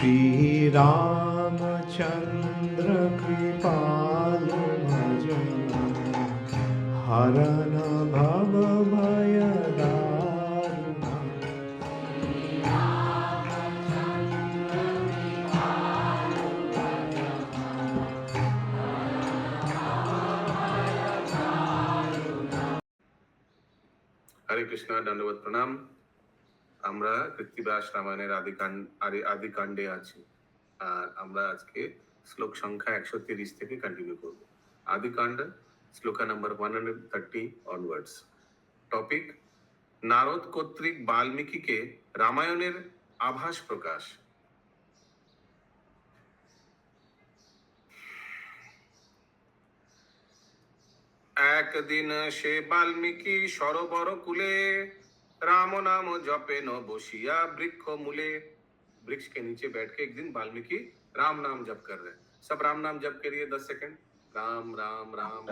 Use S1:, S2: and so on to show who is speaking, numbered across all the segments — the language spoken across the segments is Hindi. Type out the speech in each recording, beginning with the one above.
S1: श्री रामचंद्र कृपालु भजन हरन भव भय दारुण।
S2: हरे कृष्णा, दंडवत प्रणाम। আমরা কৃত্তিবাস রামায়ণের আদি কাণ্ডে আছি, আর আমরা আজকে শ্লোক সংখ্যা 130 থেকে কন্টিনিউ করব। আদি কাণ্ড শ্লোকা নাম্বার 130 অনওয়ার্ডস। টপিক: নারদ কর্তৃক বাল্মীকিকে রামায়ণের আভাস প্রকাশ। একদিন সে বাল্মীকি সরোবর কূলে राम नाम जपे न बसिया वृक्ष मूले। वृक्ष के नीचे बैठ के एक दिन वाल्मीकि राम नाम जप कर रहे हैं। सब राम नाम जप करिए 10 सेकंड। राम राम राम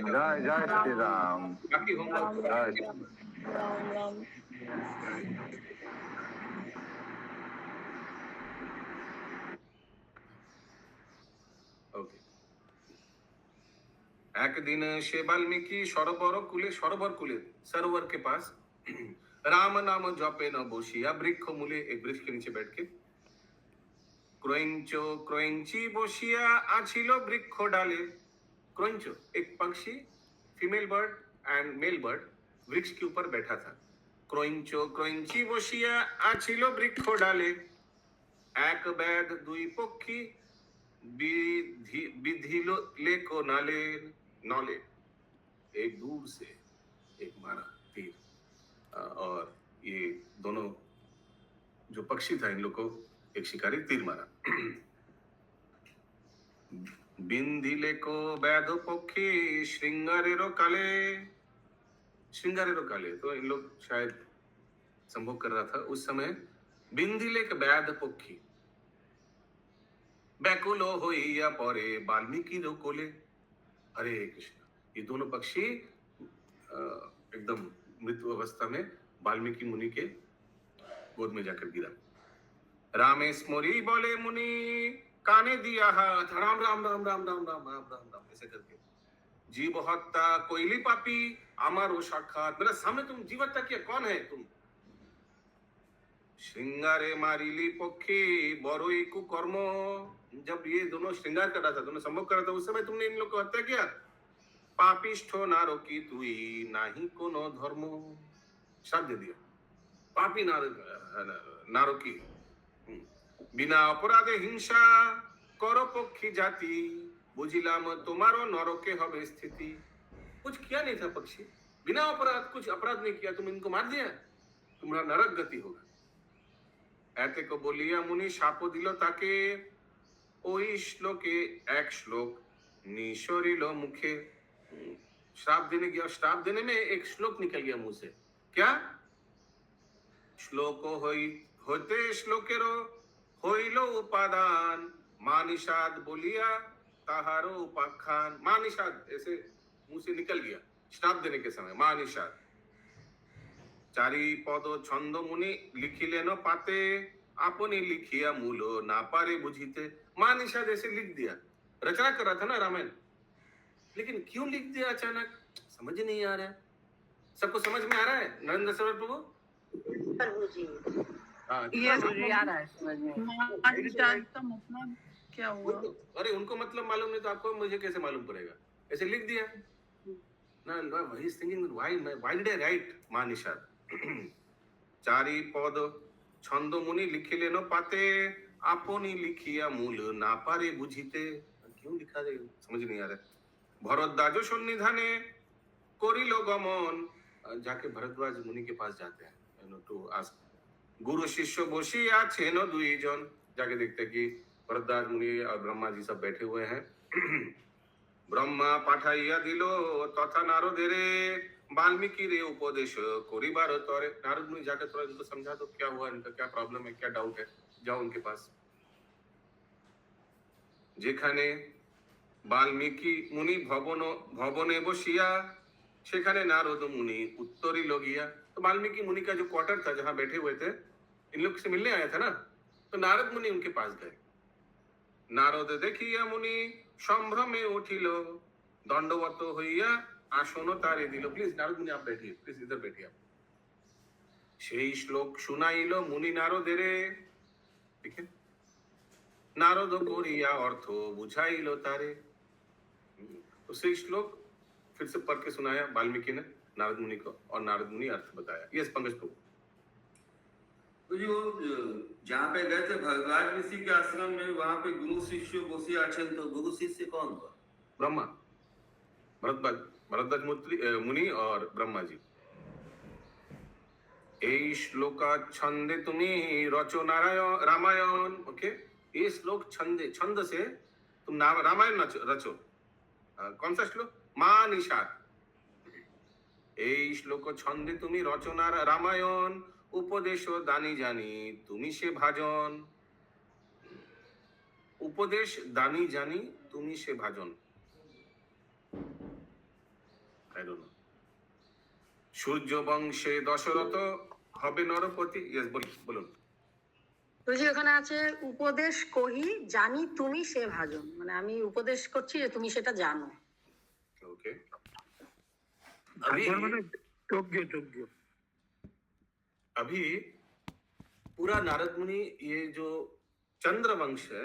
S3: जय जय श्री राम।
S2: बाकी हम लोग ओके। एक दिन से वाल्मीकि सरोवर कूले सरोवर के पास राम नाम जपे न बसिया वृक्ष मूले, एक वृक्ष के नीचे बैठ के क्रोइंचो क्रोइंची बसिया आछिलो वृक्ष डाले। क्रोइंचो एक पक्षी, female bird and male bird, वृक्ष के ऊपर बैठा था। क्रोइंचो क्रोइंची बसिया आछिलो वृक्ष डाले। एक बैद दुई पक्षी विधिलो लेको नाले नौले। एक दूर से एक मारा तीर, और ये दोनों जो पक्षी था, इन लोग को एक शिकारी तीर मारा। बिंदिले को बैध पक्षी श्रृंगारेरो काले। श्रृंगारेरो काले तो इन लोग शायद संभोग कर रहा था उस समय। बिंदिले के बैध पक्षी बैकुलो होइया परे वाल्मीकि रो कोले। हरे कृष्ण। ये दोनों पक्षी एकदम मृत्यु अवस्था में वाल्मीकि मुनि के गोद में जाकर गिरा। रामेश्वरी बोले मुनि काने दिया हाथ, राम राम राम राम राम राम राम राम राम ऐसे करके। जीव हत्या कोयली पापी अमारो साक्षात। मेरा सामने तुम जीव हत्या किया, कौन है तुम? श्रृंगारे मारिली पक्षी बरोई कुकर्म। जब ये दोनों श्रृंगार कर रहा था, दोनों संभोग कर रहा था, उस समय तुमने इन लोग को हत्या किया। पापिष्ठो नारकी तुई नाही कोनो धर्म। श्राप दे दिया, पापी नारकी, बिना अपराधे हिंसा करो पक्षी जाति। बुझिलाम तुम्हारो नरके हबे स्थिति। कुछ किया नहीं था पक्षी, बिना अपराध, कुछ अपराध नहीं किया, तुम इनको मार दिया, तुम्हारा नरक गति होगा। ऐते को बोलिया मुनि शापो दिलो ताके। ओई श्लोके एक श्लोक निशोरिलो मुखे। श्राप देने गया, श्राप देने में एक श्लोक निकल गया मुंह से। क्या? श्लोको होते श्लोकेरो होइलो उपादान। मानिषाद बोलिया ताहारो उपाख्यान। मानिषाद ऐसे मुंह से निकल गया श्राप देने के समय, मानिषाद। चारी पद छंद मुनि लिखिले न पाते। आपने लिखिया मूलो ना पारे बुझीते। मानिषाद ऐसे लिख दिया, रचना कर रहा था ना रामायण, लेकिन क्यों लिख दिया अचानक, समझ नहीं आ रहा है। सबको समझ में आ रहा है नरेंद्र सर प्रभु?
S4: मतलब क्या हुआ?
S2: अरे उनको मतलब मालूम नहीं तो आपको मुझे कैसे मालूम पड़ेगा? ऐसे लिख दिया ना। He is thinking why did I write मानिषाद। चारी पद छंद मुनि लिखिले न पाते। आपनी लिखिया मूल ना पारे बुझीते। क्यों लिखा है समझ नहीं आ रहा। भरद्वाज सन्निधाने करिलो गमन। जाके भरद्वाज मुनि के पास जाते हैं टू आस्क। गुरु शिष्य बसी आछे न दुई जन। जाके देखते कि भरद्वाज मुनि और ब्रह्मा जी सब बैठे हुए हैं। ब्रह्मा पाठाइया दिलो तथा नारदेरे वाल्मीकि रे उपदेश कोरिबार तोरे। नारद मुनि जाकर थोड़ा इनको समझा दो क्या हुआ, इनका क्या प्रॉब्लम है, क्या डाउट है, जाओ उनके पास। যেখানে বাল্মীকি মুনি ভবনে বসিয়া সেখানে नारद मुनि उत्तरी लोगिया। तो वाल्मीकि मुनि का जो क्वार्टर था जहां बैठे हुए थे, इन लोग से मिलने आया था ना, तो नारद मुनि उनके पास गए। नारद देखिया मुनि संभ्रमे उठिल, दंडवत হইয়া আসন তারে দিল। प्लीज नारद मुनि आप बैठिए, प्लीज इधर बैठिए आप। সেই শ্লোক শুনাইল মুনি নারদেরে। ठीक है, नारद कोरिया अर्थ बुझाइलो तारे। तो से श्लोक फिर से पढ़ के सुनाया वाल्मीकि ने नारद मुनि को, और नारद मुनि अर्थ बताया। यस पंकज प्रभु।
S5: तो जो जहाँ पे गए थे भरद्वाज ऋषि के आश्रम में, वहाँ पे गुरु शिष्य बसे आछन, तो गुरु शिष्य कौन था?
S2: ब्रह्मा, भरद्वाज मुनि और ब्रह्मा जी। এই শ্লোকা ছন্দে তুমি রচো নারাयण रामायण। ओके, ये श्लोक छंद से तुम रामायण रचो। कौन सा श्लोक? मां निषाद। এই শ্লোক ছন্দে তুমি রচনা রামায়ণ, উপদেশ দানি জানি তুমি সে ভাজন। উপদেশ দানি জানি তুমি সে ভাজন। I don't know. সূর্য বংশে দশরথ হবে নরপতি। यस বলুন।
S6: তো যে ওখানে আছে উপদেশ কহি জানি তুমি সে ভাজন, মানে আমি উপদেশ করছি যে তুমি সেটা জানো।
S2: ओके, अभी अभी पूरा नारद मुनि ये जो चंद्रवंश है,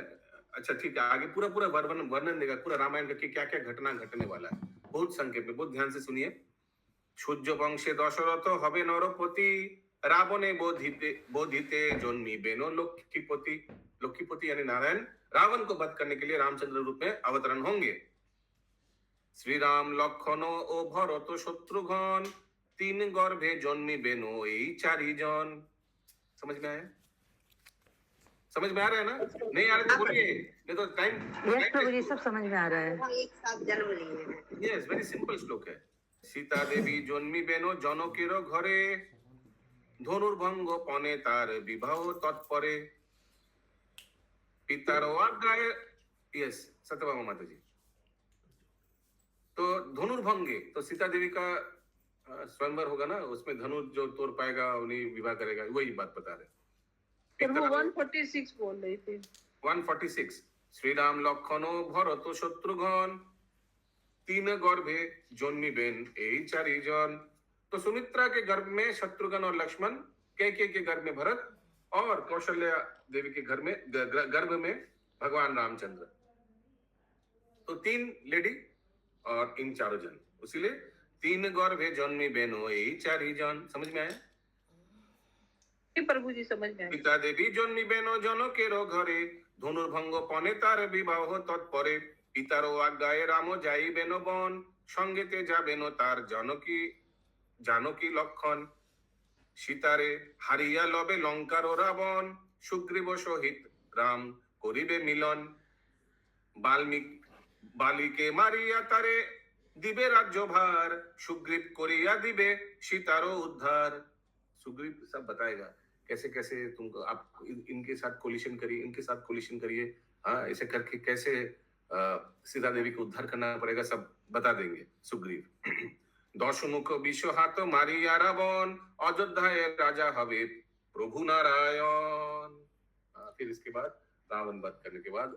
S2: अच्छा ठीक है, आगे पूरा पूरा वर्णन देगा पूरा रामायण का कि क्या क्या घटना घटने वाला है। बहुत संक्षेप में, बहुत ध्यान से सुनिए। সূর্য বংশে দশরথ হবে নরপতি, रावणे बोधिते जन्मिबेनो लक्ष्मीपति। लक्ष्मीपति यानी नारायण रावण को वध करने के लिए रामचंद्र रूप में अवतरण होंगे। श्री राम लक्ष्मण ओ भरत शत्रुघ्न, तीन गर्भे जन्मिबेनो এই চারি জন। समझ में आया? समझ में आ रहा है ना? नहीं आ रहा तो बोलिए, नहीं तो टाइम।
S6: यस प्रभु जी, सब समझ में आ रहा है।
S7: एक साथ जन्म लिए।
S2: यस, वेरी सिंपल श्लोक है। सीता देवी जन्मिबेनो जनकेर घरे, ধনুর্ভঙ্গ পনে তার বিবাহ তৎপরে, पितर आज्ञाए। यस, सत्यभामा माता जी। तो धनुर्भंगे, तो सीता देवी का स्वयंवर होगा ना, उसमें धनुष जो तोड़ पाएगा उन्हीं विवाह करेगा, वही बात बता रहे।
S4: वो 146 बोल रही थी।
S2: 146 श्री राम लक्ष्मण भरत शत्रुघ्न, तीन गर्भे जन्मिबेन এই চারি জন। तो सुमित्रा के गर्भ में शत्रुघ्न और लक्ष्मण, कैकेयी के गर्भ में भरत, और कौशल्या देवी के घर में गर्भ में भगवान रामचंद्र। तो तीन लेडी और इन चारों जन, इसीलिए तीन गर्भे जन्मिबेनो এই চারি জন। समझ में आया?
S4: प्रभु जी समझ में आया।
S2: पिता देवी जन्मिबेनो जनकेर घरे, धनुर्भंग पने तार विवाह तत्परे, पितारो आज्ञाए राम जाइबेनो बन, संगेते जाबेनो तार जानकी लक्षण। सीतारे हारिया लबे लंकार ও রাবণ, সুগ্রীব সহিত রাম করিবে মিলন। বালিকে মারিয়া তারে দিবে রাজ্য ভার, সুগ্রীব করিয়া দিবে सीतारो उद्धार। सुग्रीव सब बताएगा कैसे कैसे तुमको, आप इनके साथ कोलिशन करिए, इनके साथ कोलिशन करिए, हाँ ऐसे करके कैसे सीता देवी को उद्धार करना पड़ेगा, सब बता देंगे सुग्रीव। दशमुख विश्व हाथ मारिया रावण, अयोध्या राजा हवे प्रभु नारायण। फिर इसके बाद रावण वध करने के बाद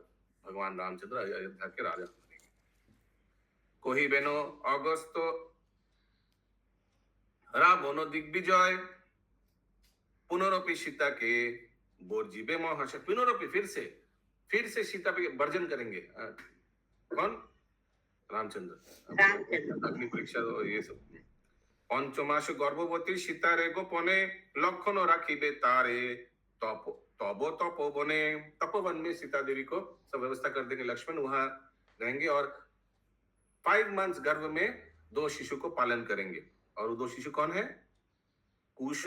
S2: भगवान रामचंद्र अयोध्या के राजा बनेंगे। कहिबेनो अगस्त रावण दिग्विजय, पुनरपि सीता के बोर्जिबे महाशय। पुनरपि फिर से सीता पे वर्जन करेंगे। कौन? रामचंद्र। अग्नि परीक्षा ये सब। पंचमास गर्भवती सीतारे गोपने, लक्षण राखिबे तारे तब तपोवने। तपोवन में सीता देवी को सब व्यवस्था कर देंगे, लक्ष्मण वहां रहेंगे, और 5 मंथ्स गर्भ में 2 शिशु को पालन करेंगे। और वो 2 शिशु कौन है? कुश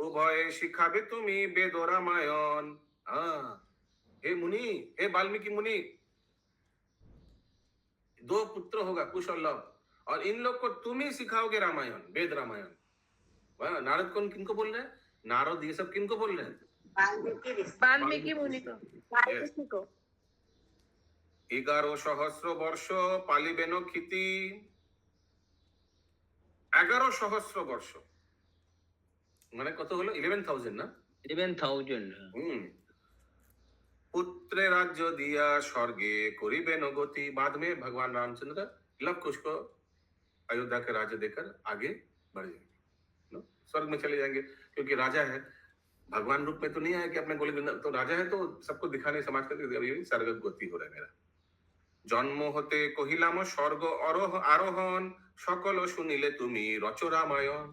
S2: उभय शिखाबे तुम्ही वेद रामायण। हाँ, हे मुनि, हे वाल्मीकि मुनि, 2 पुत्र होगा कुश और लव, और इन लोग को तुम ही सिखाओगे रामायण, वेद रामायण। वाह, नारद कौन किनको बोल रहे हैं? नारद ये सब किनको बोल रहे हैं?
S7: वाल्मीकि ऋषि।
S4: वाल्मीकि मुनि को।
S7: वाल्मीकि को।
S2: 11 सहस्र वर्ष पालिबेन ক্ষিতি। 11 सहस्र वर्ष মানে কত হলো? 11,000 না?
S8: 11,000।
S2: पुत्र राज्य दिया स्वर्गे करिबेन गति। बाद में भगवान रामचंद्र लव कुश को अयोध्या के राज्य देकर आगे बढ़ जाएंगे, नो? स्वर्ग में चले जाएंगे, क्योंकि राजा है, भगवान रूप में तो नहीं आया कि अपने गोली बंदा, तो राजा है तो सबको दिखाने समाज के अभी स्वर्ग गति हो रहा है मेरा। जन्म होते कहिलाम स्वर्ग आरोहण, सकल सुनिले तुमी रचो रामायण।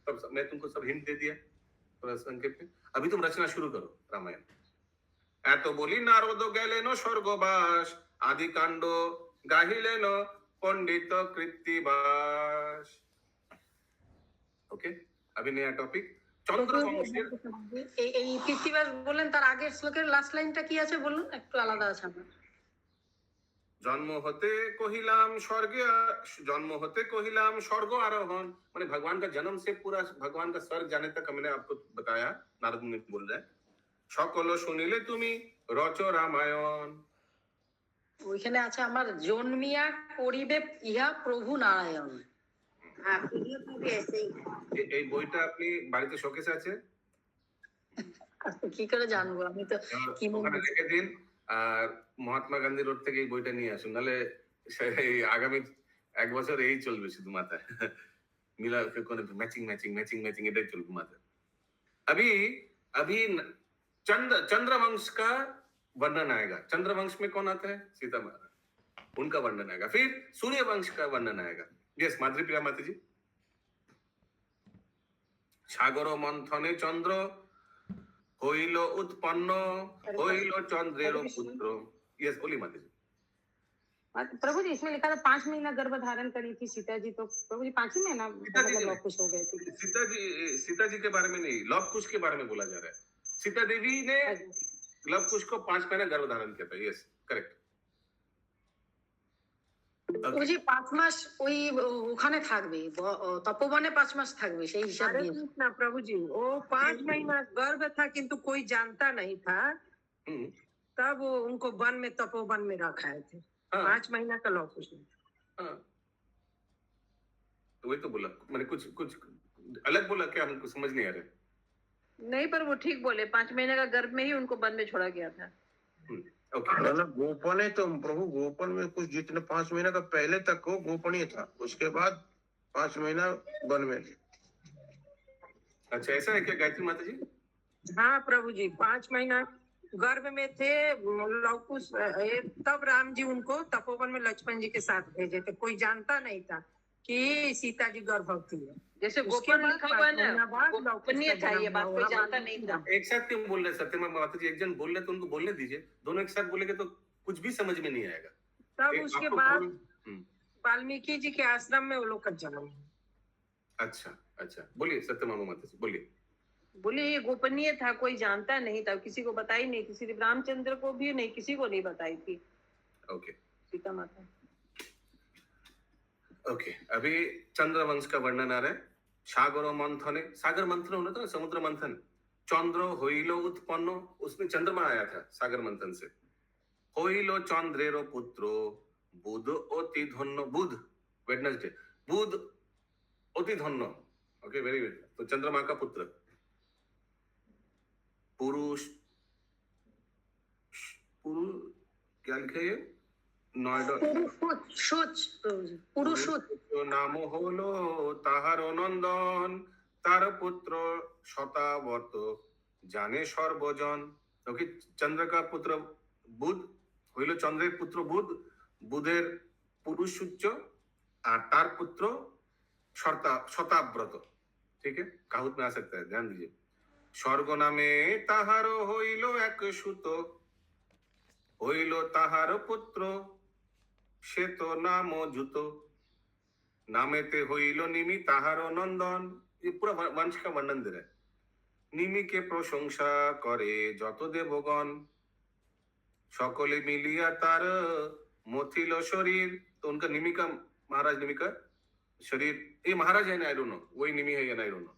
S2: सब मैं तुमको सब हिंट दे दिया थोड़ा संकेत में, अभी तुम रचना शुरू करो रामायण। এত বলি নারদ গেলেন স্বর্গবাস, আদি কাণ্ড গাহিলেন पंडित কৃত্তিবাস। ওকে, अभी नया टॉपिक চন্দ্রবংশের।
S6: এই কৃত্তিবাস বললেন, তার আগের শ্লোকের লাস্ট লাইনটা কি আছে বলুন, একটু আলাদা আছে আমার।
S2: जन्म होते कहिलाम स्वर्ग आरोहण, माने भगवान का जन्म से पूरा भगवान का स्वर्ग जाने तक हमने आपको बताया, नारद मुनि बोल रहे हैं। सकल सुनिले तुमी रचो रामायण।
S6: ওইখানে আছে আমার জন্মিয়া করিবে ইহা প্রভু নারায়ণ।
S7: हाँ पीडीएफ में भी ऐसे ही है।
S2: এই বইটা আপনি বাড়িতে শোকেসে আছে?
S6: কি করে জানবো আমি তো কি
S2: ওখানে রেখে দিন, আর মহাত্মা গান্ধী রোড থেকে এই বইটা নিয়ে আসুন, নাহলে এই আগামী 1 বছর এই চলবে শুধু মাথায়, মিলা কোন ম্যাচিং ম্যাচিং ম্যাচিং ম্যাচিং এটাই চলবে মাথায়। अभी अभी चंद्रवंश का वर्णन आएगा। चंद्रवंश में कौन आता है? सीता महाराज, उनका वर्णन आएगा। फिर सूर्य वंश का वर्णन आएगा। यस माधुरी प्रिया माता जी। सागर मंथने चंद्र হইল उत्पन्न, হইল চন্দ্রের পুত্র। यस बोली माता जी।
S9: प्रभु जी इसमें लिखा था 5 महीना गर्भ धारण करी थी सीता जी, तो प्रभु जी 5 ही महीना लव कुश हो गए थे।
S2: सीता जी के बारे में नहीं, लव कुश के बारे में बोला जा रहा है। सीता देवी ने लव कुश को 5 महीना गर्भ धारण किया था। Yes correct.
S6: ওই যে 5 মাস ওই ওখানে থাকবে, তপোবনে 5 মাস থাকবে, সেই হিসাব
S10: अरे
S6: দিয়ে।
S10: कृष्णा प्रभु जी, वो 5 महीना गर्भ था किंतु कोई जानता नहीं था, तब वो उनको वन में तपोवन में रखाए थे। 5 महीना का लव कुश नहीं था।
S2: तो वही तो बोला, मैंने कुछ कुछ अलग बोला क्या? हमको समझ नहीं आ रहा।
S4: नहीं, पर वो ठीक बोले, 5 महीने का गर्भ में ही उनको वन में छोड़ा गया था।
S11: मतलब गोपन है तो प्रभु गोपन में कुछ जितने 5 महीना का पहले तक वो गोपनीय था, उसके बाद 5 महीना वन में।
S2: अच्छा ऐसा है क्या गायत्री माता जी?
S10: हाँ प्रभु जी, 5 महीना गर्भ में थे लव कुश, तब राम जी उनको तपोवन में लक्ष्मण जी के साथ भेजे थे। कोई जानता नहीं था कि सीता जी गर्भवती है।
S4: जैसे गोपन लिखा हुआ है ना, गोपनीय था, ये बात कोई जानता नहीं था।
S2: एक साथ क्यों बोल रहे सत्यमा माता जी? एक जन बोल रहे तो उनको बोलने दीजिए, दोनों एक साथ बोलेंगे तो कुछ भी समझ में नहीं आएगा।
S10: तब उसके बाद वाल्मीकि जी के आश्रम में वो लोग का जन्म।
S2: अच्छा अच्छा, बोलिए सत्यमा माता जी, बोलिए।
S4: बोले ये गोपनीय था, कोई जानता नहीं था, किसी को बताई नहीं, किसी रामचंद्र को भी नहीं, किसी को नहीं बताई थी।
S2: ओके
S4: सीता माता।
S2: ओके, अभी चंद्रवंश का वर्णन आ रहा है। सागर मंथने, सागर मंथन होना था समुद्र मंथन। चंद्र होइलो उत्पन्न, उसमें चंद्रमा आया था सागर मंथन से। होइलो चंद्रेरो पुत्र बुध अति धन्य, बुध वेडनेसडे, बुध अति धन्य। Okay very good. तो चंद्रमा का पुत्र पुरुष, क्या लिखा है? नोएडा
S6: পুরুষ
S2: नाम হলো তাহার নন্দন, তার পুত্র শতাবর্ত জানে সর্বজন। ওকে, চন্দ্র का पुत्र बुध হইল চন্দ্রের পুত্র বুধ, বুধের পুরুষ সূর্য আর তার পুত্র শতাব্রত। ठीक है, काहुत में आ सकता है, ध्यान दीजिए। स्वर्ग नामे তাহার হইল এক সুত, হইল তাহার পুত্র সে তো নাম জুত, नामेते होइलो निमि ताहारो नंदन। ये पूरा वंश का वर्णन दे रहा है। निमि के प्रशंसा करे যত দেবগণ, সকলে মিলিয়া তার মথিল শরীর। तो तो उनका निमिका, महाराज निमिका शरीर, ये महाराज है ना, आई डोंट नो वही निमि है या ना, आई डोंट नो।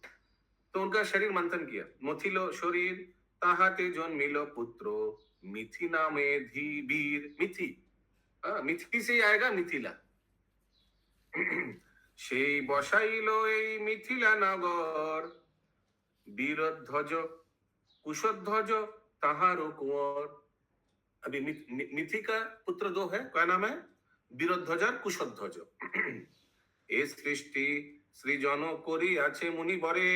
S2: तो उनका शरीर मंथन किया, मथिलो शरीर ताहाते जन्मिलो पुत्रो मिथि नामे धीबीर। मिथि, मिथि से ही आएगा मिथिला। সেই বসাইল এই মিথিলা নগর, বীরধ্বজ कुशध्वज ताहारो कुंवर। अभी मिथि का पुत्र दो है, क्या नाम है? বীরধ্বজ আর কুশধ্বজ। এ সৃষ্টি সৃজন করি আছে মুনি বরে,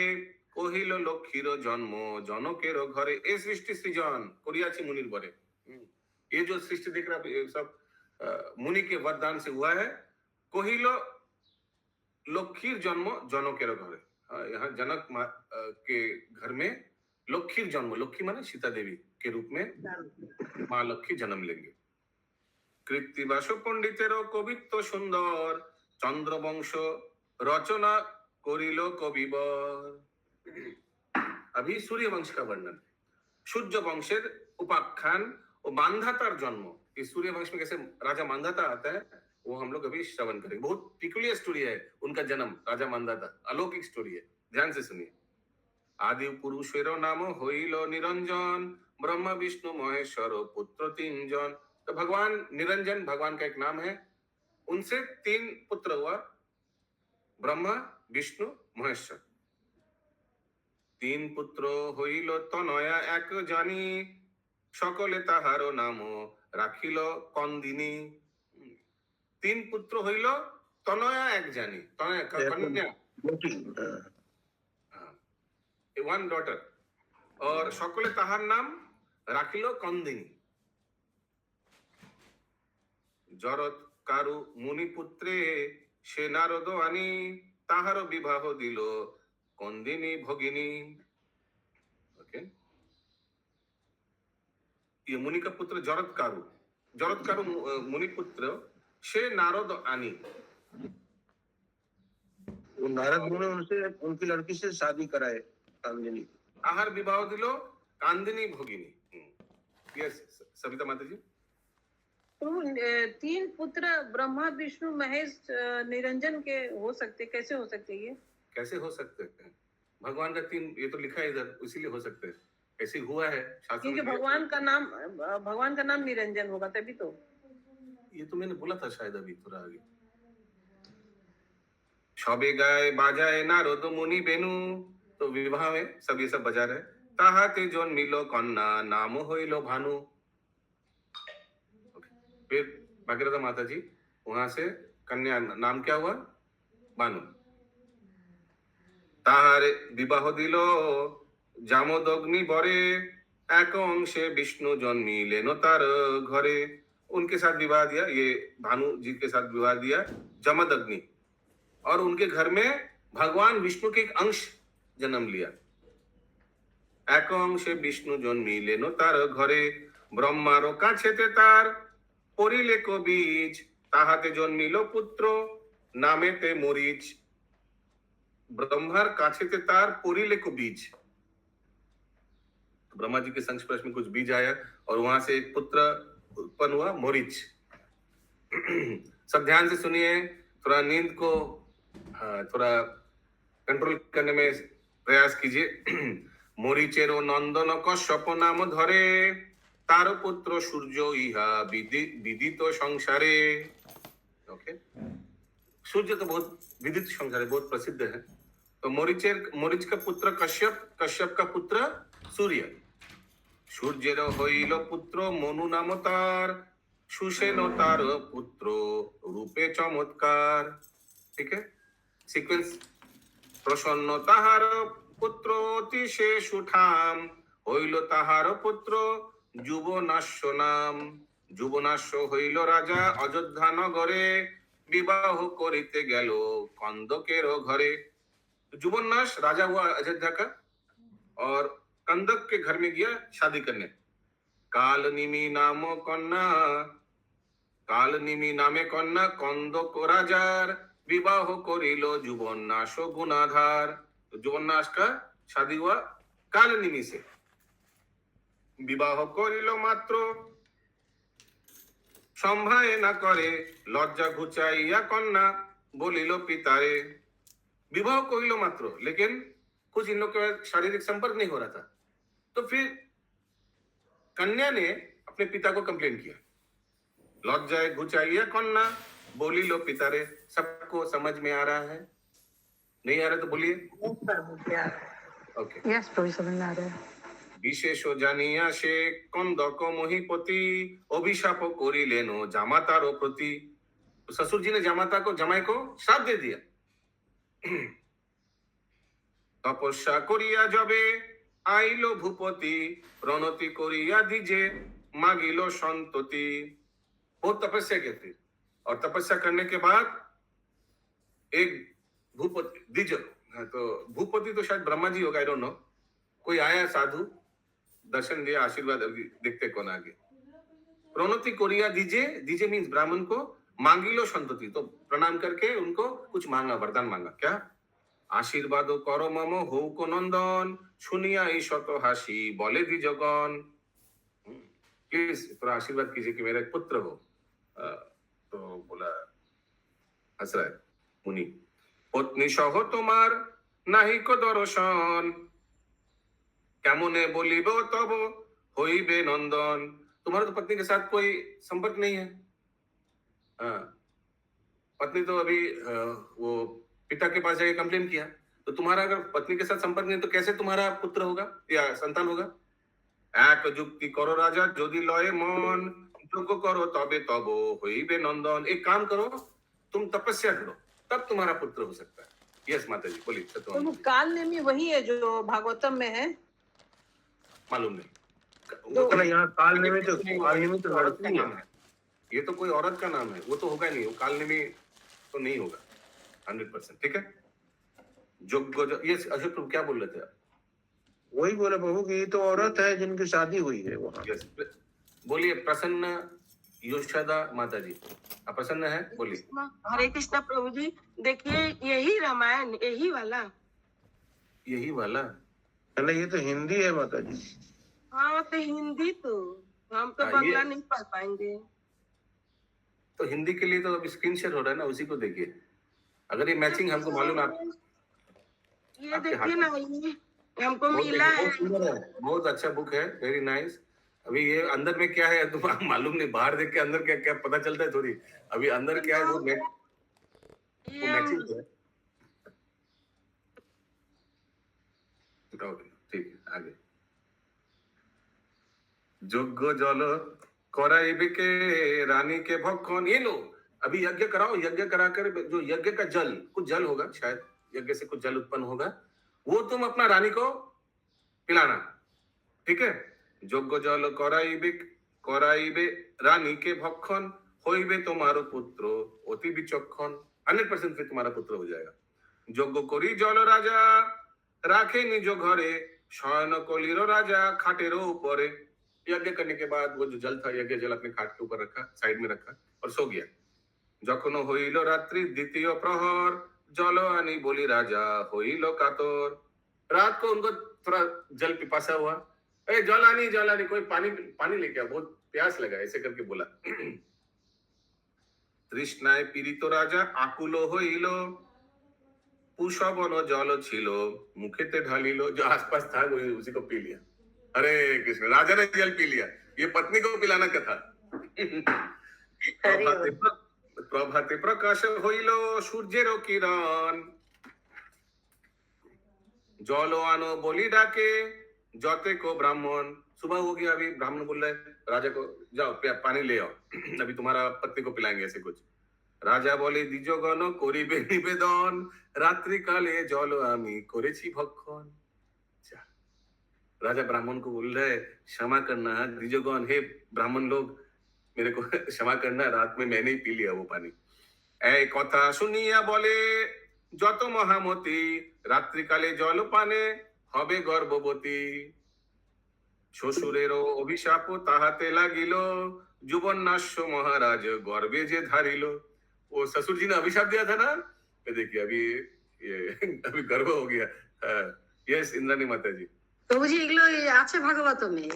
S2: কহিল লক্ষ্মীর জন্ম জনকের ঘরে। ए सृष्टि सृजन करियाछि मुनिर बरे। ये जो सृष्टि देख रहा है सब मुनि के वरदान से हुआ है। कहिल लक्ष्मीर जन्म जनकेर घरे, यहाँ जनक के घर में लक्ष्मीर जन्म, लक्ष्मी माने सीता देवी के रूप में माँ लक्ष्मी जन्म लेंगे। कृत्तिबास पंडितेर कवित्व सुंदर, चंद्रवंश रचना करिलो कविवर। अभी सूर्य वंश का वर्णन, सूर्य वंशेर उपाख्यान और मानधातार जन्म। इस सूर्य वंश में कैसे राजा मानधाता आता है वो हम लोग अभी श्रवण करेंगे। बहुत पिकुलियर स्टोरी है उनका जन्म, राजा मानधाता, अलौकिक स्टोरी है, ध्यान से सुनिए। आदि पुरुषेर नाम होइल निरंजन, ब्रह्मा विष्णु महेश्वर पुत्र तीन जन। तो भगवान निरंजन भगवान का एक नाम है, उनसे 3 पुत्र हुआ, ब्रह्मा विष्णु महेश्वर। 3 पुत्र होइल तनया एक जानी, सकले ताहारो नाम राखिल कंदिनी। 3 पुत्र होइल तनया एक जानी, तनया कन्या, वन डॉटर, और सकले ताहार नाम राखिल कंदिनी। जरत कारू मुनि पुत्रे से नारद आनी, ताहार विवाह दिल कंदिनी भगिनी। ओके, ये मुनि का पुत्र जरत कारू मुनि पुत्र से नारद आनी।
S11: वो नारद मुनि उनसे उनकी लड़की से शादी कराए, कांदिनी।
S2: आहार विवाह दिलो कांदिनी भगिनी। यस सविता माता जी।
S4: तो 3 पुत्र ब्रह्मा विष्णु महेश निरंजन के हो सकते, कैसे हो सकते? ये
S2: कैसे हो सकते हैं? भगवान का 3, ये तो लिखा है इधर, इसीलिए हो सकते हैं। ऐसे हुआ है शास्त्र
S4: क्योंकि
S2: में।
S4: भगवान का नाम निरंजन होगा तभी तो।
S2: ये तो मैंने बोला था शायद अभी थोड़ा आगे। सबे गाय बाजाए नारद मुनि बेनु, तो विवाह में सब ये सब बजा रहे। ताहाते जन्मिलो कन्या नाम होइलो भानु। फिर भागीरथा माता जी वहां से कन्या नाम क्या हुआ? भानु। ताहारे विवाह दिलो जामदग्नि बरे, एक अंशे विष्णु जन्मिलेन तार घरे। उनके साथ विवाह दिया, ये भानु जी के साथ विवाह दिया जमदग्नि, और उनके घर में भगवान विष्णु के एक अंश जन्म लिया। एक अंशे विष्णु जन्मिलेन तार घरे, ब्रह्मारो काछेते तार पड़िले को बीज, ताहाते जन्मिलो पुत्र नामेते मरीच। ब्रह्मार काछेते तार पड़िले को बीज, ब्रह्मा जी के संस्पर्श में कुछ बीज आया और वहां से एक पुत्र उत्पन्न हुआ, मोरिच। सब ध्यान से सुनिए, थोड़ा नींद को थोड़ा कंट्रोल करने में प्रयास कीजिए। मोरिचेरो नंदन कश्यप नाम धरे, तार पुत्र सूर्य इहा विदित संसारे। ओके, सूर्य तो बहुत विदित संसार, बहुत प्रसिद्ध है। तो मोरिच का पुत्र कश्यप, कश्यप का पुत्र सूर्य। सूर्येर हईल पुत्र मनु नाम तार, सुसेन तार पुत्र रूपे चमत्कार। ठीक है, सीक्वेंस। प्रसन्न ताहार पुत्र अतिशय सुठाम, हईल ताहार पुत्र जुबनाश्य नाम। जुबनाश्य हईल राजा अयोध्या नगरे, विवाह करिते गेल कंदकेर घरे। जुबनाश राजा हुआ अयोध्या का, और कंदक के घर में गया शादी करने। कालनिमी नामे कन्या कंदक राजार, विवाह करिल जुबनाश गुणाधार। तो जुबनाश का शादी हुआ कालनिमी से। विवाह करिल मात्र সম্ভায় না করে লজ্জা ঘুচাইয়া কন্যা बोलिलो पितारे। विवाह कोइलो मात्र, लेकिन कुछ इन लोग के शारीरिक संपर्क नहीं हो रहा था। तो फिर कन्या ने अपने पिता को कंप्लेन किया, लज्जाए घुचाइया कन्या बोलिलो पितारे। सबको समझ में आ रहा है? नहीं आ रहा तो बोलिए। ओके,
S9: यस प्रभु समझ में आ रहा है।
S2: বিশেষ জানিয়া সে কন্দক মহিপতি অভিশাপ করিলেন জামাতার প্রতি। तो ससुर जी ने जामाता को जमाई को श्राप दे दिया। तपस्या करिया जबे आइलो भूपति प्रणति करिया दीजे मागिलो संतति। बहुत तपस्या की थी, और तपस्या करने के बाद एक भूपति दीजो, तो भूपति तो शायद ब्रह्मा जी होगा, आई डोंट नो। कोई आया साधु, दर्शन दिया, आशीर्वाद देखते कौन आगे। प्रणति करिया दीजे, दीजे मीन्स ब्राह्मण को, मांगिलो संतति तो प्रणाम करके उनको कुछ मांगा, वरदान मांगा। क्या? आशीर्वाद करो मम हो को नंदन सुनिया ईशत हासी बोले द्विजगण। प्लीज थोड़ा आशीर्वाद कीजिए कि मेरा एक पुत्र हो। तो बोला, हंस रहा है मुनि, पत्नी सह तुम्हार नाही को दर्शन केमने बोलिबो तब होइबे नंदन। तुम्हारा तो पत्नी के साथ कोई संपर्क नहीं है। पत्नी तो अभी वो पिता के पास जाके कंप्लेन किया, तो तुम्हारा अगर पत्नी के साथ संपर्क नहीं तो कैसे तुम्हारा पुत्र होगा या संतान होगा? एक जुक्ति करो राजा यदि लय मन यज्ञ करो तबे तब होइबे नंदन। एक काम करो, तुम तपस्या करो, तब तुम्हारा पुत्र हो सकता है। यस माता जी बोलिए।
S4: तो वो काल नेमी वही है जो भागवतम में है?
S2: मालूम नहीं,
S11: तो यहाँ काल निमित्त लड़की है।
S2: ये तो कोई औरत का नाम है, वो तो होगा नहीं, वो कालने में तो नहीं होगा 100%। ठीक है, ये अशोक प्रभु क्या बोल रहे थे आप?
S11: वही बोले प्रभु कि ये तो औरत है जिनकी शादी हुई है वहाँ।
S2: यस, बोलिए। प्रसन्न योशदा माता जी, आप प्रसन्न है? बोलिए।
S7: हरे कृष्णा प्रभु जी। देखिए यही रामायण, यही वाला।
S2: यही वाला?
S11: अरे ये तो हिंदी है माता जी।
S7: हाँ तो हिंदी, तो हम तो बंगला नहीं पढ़ पाएंगे।
S2: तो हिंदी के लिए तो अभी स्क्रीन शेयर हो रहा है ना, उसी को देखिए। अगर ये मैचिंग हमको मालूम है, आप
S7: ये देखिए ना, ये हमको मिला है।
S2: बहुत अच्छा बुक है, वेरी नाइस। अभी ये अंदर में क्या है तो मालूम नहीं, बाहर देख के अंदर क्या क्या पता चलता है थोड़ी। अभी अंदर क्या है वो मैचिंग है। ठीक है, आगे। যোগ্য জল कराइबे के रानी के भक्षण। ये लो, अभी यज्ञ कराओ, यज्ञ कराकर जो यज्ञ का जल, कुछ जल होगा शायद, यज्ञ से कुछ जल उत्पन्न होगा, वो तुम अपना रानी को पिलाना। ठीक है, যোগ্য জল कराइबे रानी के भक्षण होइबे तुम्हारो पुत्र अति विचक्षण। 100% फिर तुम्हारा पुत्र हो जाएगा। যোগ্য করি জল রাজা राखे निज घरे शयन कलिरो राजा खाटेरो ऊपरे। यज्ञ करने के बाद वो जो जल था, यज्ञ जल अपने खाट के ऊपर रखा, साइड में रखा और सो गया। जखनो होइलो रात्रि द्वितीय प्रहर जल आनी बोली राजा होइलो कातर। रात को उनको थोड़ा जल पिपासा हुआ, ए जल आनी कोई पानी लेके आ, बहुत प्यास लगा, ऐसे करके बोला। तृष्णाय पीड़ित राजा आकुलो होइलो पुष्पवन जल छिलो मुखेते ढालिलो। जो आसपास था वही उसी को पी लिया। अरे कृष्ण, राजा ने जल पी लिया, ये पत्नी को पिलाना क्या था? प्रभाते प्रकाश होइलो सूर्येरो किरण जल आनो बोली डाके जते को ब्राह्मण। सुबह हो गया, अभी ब्राह्मण बोल रहे राजा को, जाओ पानी ले आओ, अभी तुम्हारा पत्नी को पिलाएंगे, ऐसे कुछ। राजा बोले द्विजगण करिबे निवेदन रात्रि काले जल आमी करेছি भक्षण। राजा ब्राह्मण को बोल रहे क्षमा करना द्विजगण, हे ब्राह्मण लोग मेरे को क्षमा करना, रात में मैंने ही पी लिया वो पानी। ऐ कथा सुनिया बोले যত মহামতি রাত্রিকালে জল পানে হবে গর্ভবতী। শ্বশুরেরও অভিশাপ তাহাতে লাগিল যুবন্নাস্য महाराज गर्भे जे धारिलो। वो ससुर जी ने अभिशाप दिया था ना, देखिए अभी ये अभी गर्भ हो गया। यस इंद्राणी माता जी,
S6: প্রভুজি এগুলো আছে ভাগবতমে।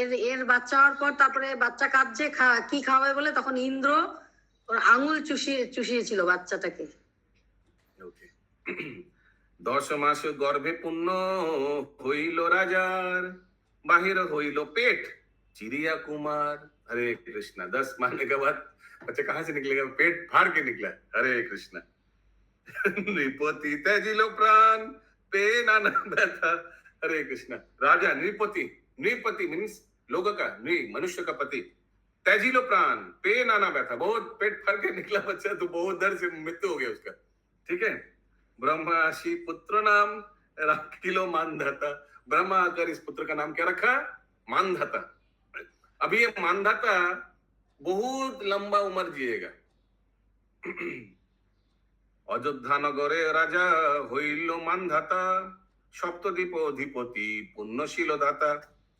S6: এর এর বাচ্চা হওয়ার পর তারপরে বাচ্চা কাঁদছে, কি খাওয়াবে বলে তখন ইন্দ্র ওর আঙুল চুষিয়েছিল বাচ্চাটাকে।
S2: ওকে। 10 মাস গর্ভে পুণ্য হইল রাজার, বাহির হইল পেट चिड़िया कुमार। हरे कृष्णा। 10 मारने के बाद बच्चा कहाँ से निकलेगा? पेट फाड़ के निकला। हरे कृष्णा। नृपति त्याजिलो प्राण पे नाना व्यथा। हरे कृष्णा। राजा नृपति, नृपति मीन्स लोगों का, नृ मनुष्य का पति, त्याजिलो प्राण पे नाना व्यथा, बहुत पेट फाड़ के निकला बच्चा, तो बहुत दर्द से मृत्यु हो गया उसका। ठीक है। ब्रह्माशी पुत्र नाम राखिलो मानधाता। ब्रह्मा आकर इस पुत्र का नाम क्या रखा? मानधाता। अभी ये मानधाता बहुत लंबा उम्र जिएगा। अयोध्या नगरे राजा হইল मानधाता, सप्तद्वीप अधिपति पुण्यशील दाता।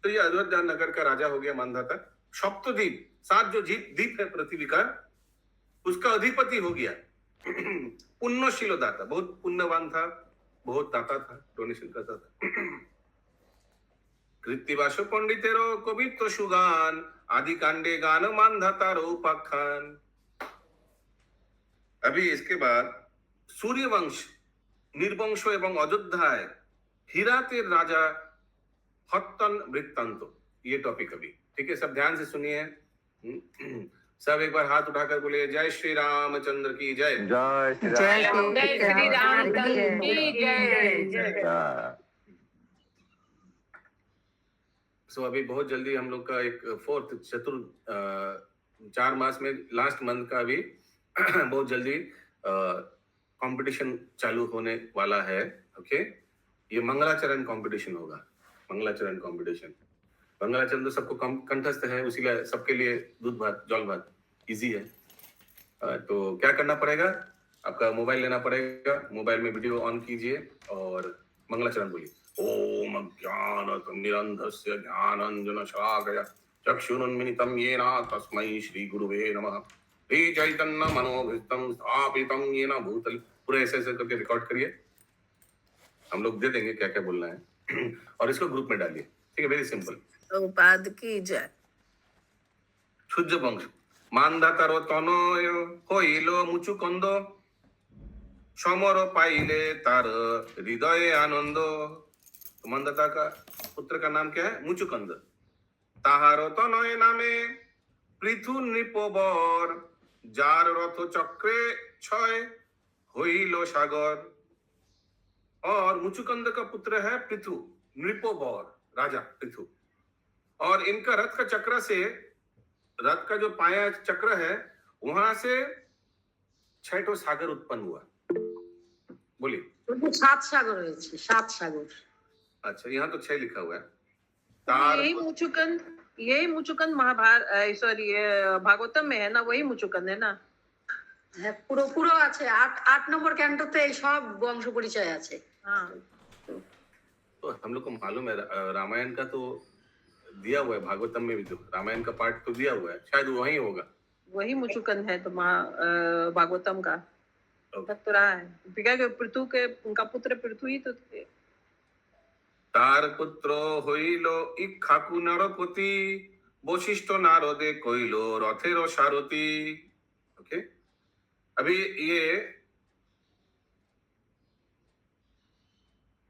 S2: तो ये अयोध्या नगर का राजा हो गया मानधाता। सप्तद्वीप, 7 जो द्वीप है पृथ्वी का, उसका अधिपति हो गया। पुण्यशील दाता, बहुत पुण्यवान था, बहुत दाता था, डोनेशन करता था। कृत्तिवास पंडितेरो कवित्व सुगान, आदि कांडे गान मानधातारो उपाख्यान। अभी इसके बाद सूर्यवंश, निर्वंश एवं अयोध्याय हिरातेर राजा हत्तन वृत्तांत, ये टॉपिक अभी। ठीक है, सब ध्यान से सुनिए। सब एक बार हाथ उठाकर बोले जय श्री रामचंद्र की जय।
S3: जय श्री
S9: जय
S3: राम।
S9: श्री रामचंद्र की जय।
S2: सो अभी बहुत जल्दी हम लोग का एक 4th चार मास में लास्ट मंथ का अभी बहुत जल्दी कंपटीशन चालू होने वाला है। ओके, ये मंगलाचरण कंपटीशन होगा। मंगलाचरण कंपटीशन, मंगलाचरण तो सबको कंठस्थ है, उसीलिए सबके लिए दूध भात जल भात इजी है। तो क्या करना पड़ेगा? आपका मोबाइल लेना पड़ेगा, मोबाइल में वीडियो ऑन कीजिए और मंगलाचरण बोलिए। ओम अज्ञानतिमिरन्धस्य ज्ञानाञ्जनशलाकया चक्षुरुन्मिलितं येन तस्मै श्री गुरुवे नमः। श्री चैतन्य मनोभीष्टं स्थापितं येन भूतले। पूरा ऐसे ऐसे करके रिकॉर्ड करिए, हम लोग दे देंगे क्या क्या बोलना है और इसको ग्रुप में डालिए। ठीक है, वेरी सिंपल।
S7: प्रभुपाद की जय।
S2: সূর্য বংশ। মানধাতার তনয় হইল মুচুকন্দ, সমর পাইলে তার হৃদয়ে आनंद। तो मानधाता का पुत्र का नाम क्या है? मुचुकंद। তাহার তনয় নামে পৃথু নৃপবর, যার রথ চক্রে ছয় হইল সাগর। और मुचुकंद का पुत्र है पृथु, नृपोबौर राजा पृथु। और इनका रथ का चक्र से, रथ का जो पाया चक्र है वहां से 6 ठो सागर उत्पन्न हुआ। बोलिए।
S6: 7 সাগর হয়েছে, 7 সাগর।
S2: अच्छा, यहाँ तो 6 लिखा हुआ है।
S4: यही मुचुकंद महाभारत, सॉरी भागवतम में है ना, वही मुचुकंद है ना।
S6: হ্যাঁ, পুরো পুরো আছে। 8 নম্বর ক্যান্টোতে এই সব বংশ পরিচয় আছে।
S4: हाँ,
S2: तो हम लोग को मालूम है रामायण का तो दिया हुआ है, भागवतम में भी तो रामायण का पार्ट तो दिया हुआ है, शायद वही होगा।
S4: वही मुचुकंद है तो भागवतम का लग तो रहा है। क्योंकि पृथु के, उनका पुत्र पृथु ही तो थे।
S2: तार पुत्र হইলো ইক্ষাকু নরপতি, বশিষ্ঠ নারদে কইলো রথের সারথি। ओके, अभी ये